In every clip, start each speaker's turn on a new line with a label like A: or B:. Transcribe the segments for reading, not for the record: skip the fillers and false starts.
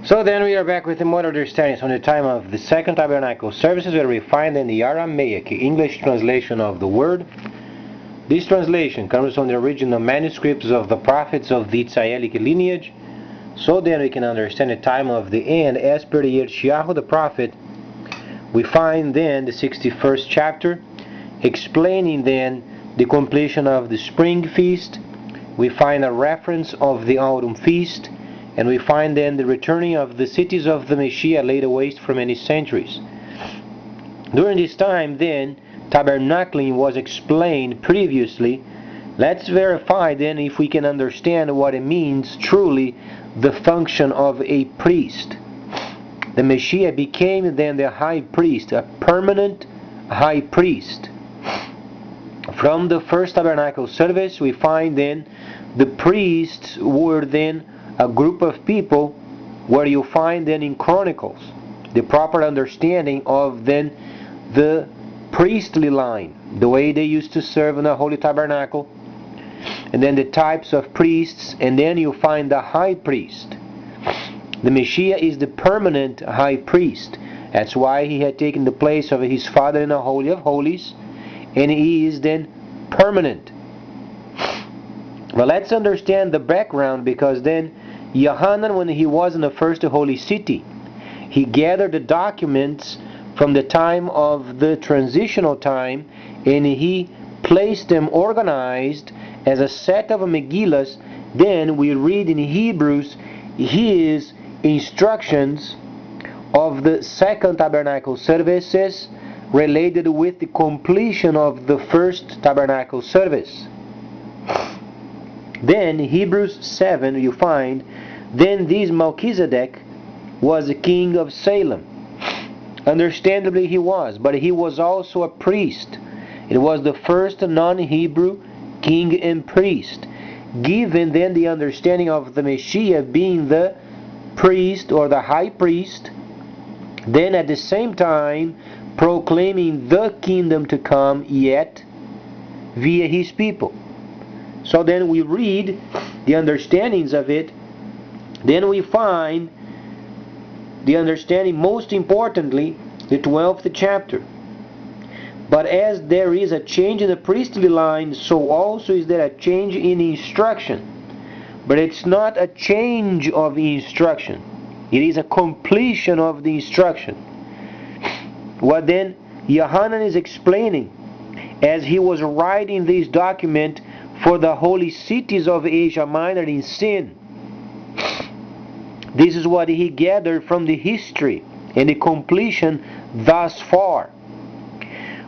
A: So then we are back with more understandings on the time of the second tabernacle services, where we find in the Aramaic English translation of the word. This translation comes from the original manuscripts of the prophets of the Israelic lineage. So then we can understand the time of the end as per the Mashiyach the prophet. We find then the 61st chapter explaining then the completion of the spring feast. We find a reference of the autumn feast. And we find then the returning of the cities of the Mashiyach laid waste for many centuries. During this time then, tabernacling was explained previously. Let's verify then if we can understand what it means truly, the function of a priest. The Mashiyach became then the high priest, a permanent high priest. From the first tabernacle service we find then the priests were then a group of people where you find then in Chronicles the proper understanding of then the priestly line, the way they used to serve in the Holy Tabernacle, and then the types of priests, and then you find the high priest. The Mashiyach is the permanent high priest. That's why he had taken the place of his father in the Holy of Holies, and he is then permanent. Well, let's understand the background, because then Yohanan, when he was in the first holy city, he gathered the documents from the time of the transitional time, and he placed them organized as a set of Megillas. Then we read in Hebrews his instructions of the second tabernacle services related with the completion of the first tabernacle service. Then Hebrews 7 you find, then this Malchizedeck was a king of Salem. Understandably he was, but he was also a priest. It was the first non-Hebrew king and priest, given then the understanding of the Mashiyach being the priest or the high priest, then at the same time proclaiming the kingdom to come yet via his people. So then we read the understandings of it. Then we find the understanding, most importantly, the 12th chapter. But as there is a change in the priestly line, so also is there a change in instruction. But it's not a change of instruction. It is a completion of the instruction. What then Yohanan is explaining as he was writing this document for the holy cities of Asia Minor in sin. This is what he gathered from the history and the completion thus far.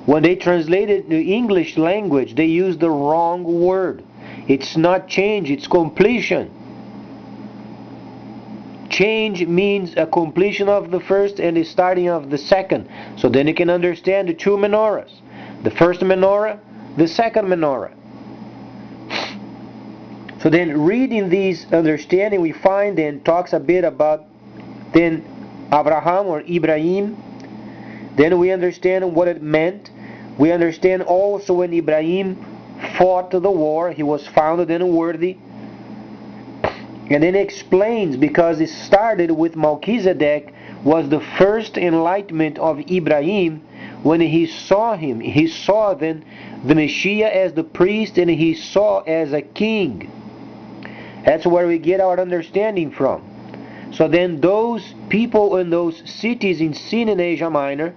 A: When they translated the English language, they used the wrong word. It's not change, it's completion. Change means a completion of the first and the starting of the second. So then you can understand the two menorahs. The first menorah, the second menorah. So then reading this understanding, we find then talks a bit about then Abraham or Ibrahim. Then we understand what it meant. We understand also when Ibrahim fought the war, he was found then worthy. And then it explains, because it started with Malchizedeck, was the first enlightenment of Ibrahim when he saw him. He saw then the Mashiyach as the priest, and he saw as a king. That's where we get our understanding from. So then those people in those cities in sin in Asia Minor,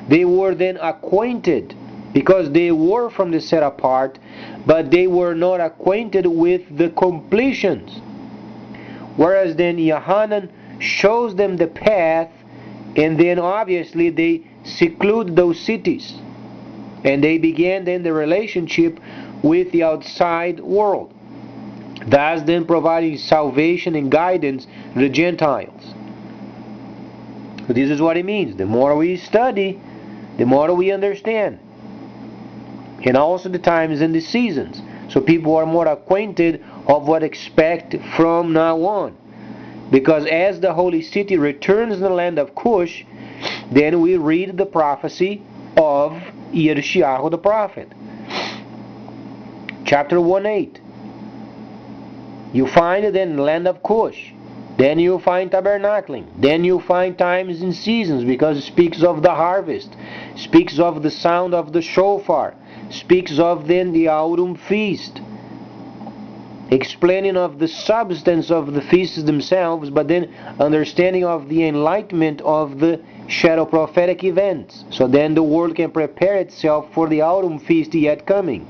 A: they were then acquainted, because they were from the set apart, but they were not acquainted with the completions. Whereas then Yohanan shows them the path, and then obviously they seclude those cities, and they began then the relationship with the outside world, thus then providing salvation and guidance to the Gentiles. So this is what it means. The more we study, the more we understand. And also the times and the seasons. So people are more acquainted of what to expect from now on. Because as the holy city returns in the land of Cush, then we read the prophecy of Mashiyach the prophet. Chapter 1:8. You find it in the land of Cush. Then you find tabernacling. Then you find times and seasons, because it speaks of the harvest, speaks of the sound of the shofar, speaks of then the autumn feast, explaining of the substance of the feasts themselves, but then understanding of the enlightenment of the shadow prophetic events. So then the world can prepare itself for the autumn feast yet coming.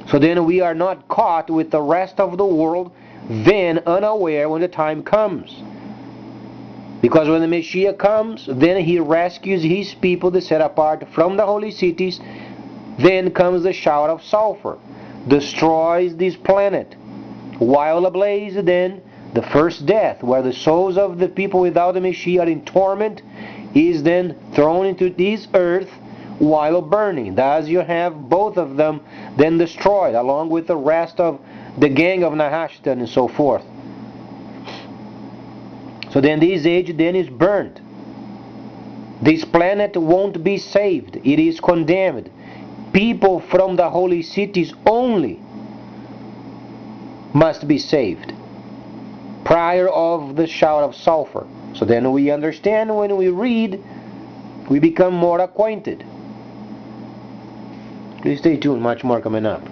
A: So then we are not caught with the rest of the world, then unaware when the time comes. Because when the Mashiyach comes, then he rescues his people to set apart from the holy cities. Then comes the shower of sulfur, destroys this planet. While ablaze, then the first death, where the souls of the people without the Mashiyach are in torment, is then thrown into this earth while burning. Thus you have both of them then destroyed, along with the rest of the gang of Nahashtan and so forth. So then this age then is burnt. This planet won't be saved. It is condemned. People from the holy cities only must be saved prior of the shower of sulfur. So then we understand, when we read, we become more acquainted. Please stay tuned, much more coming up.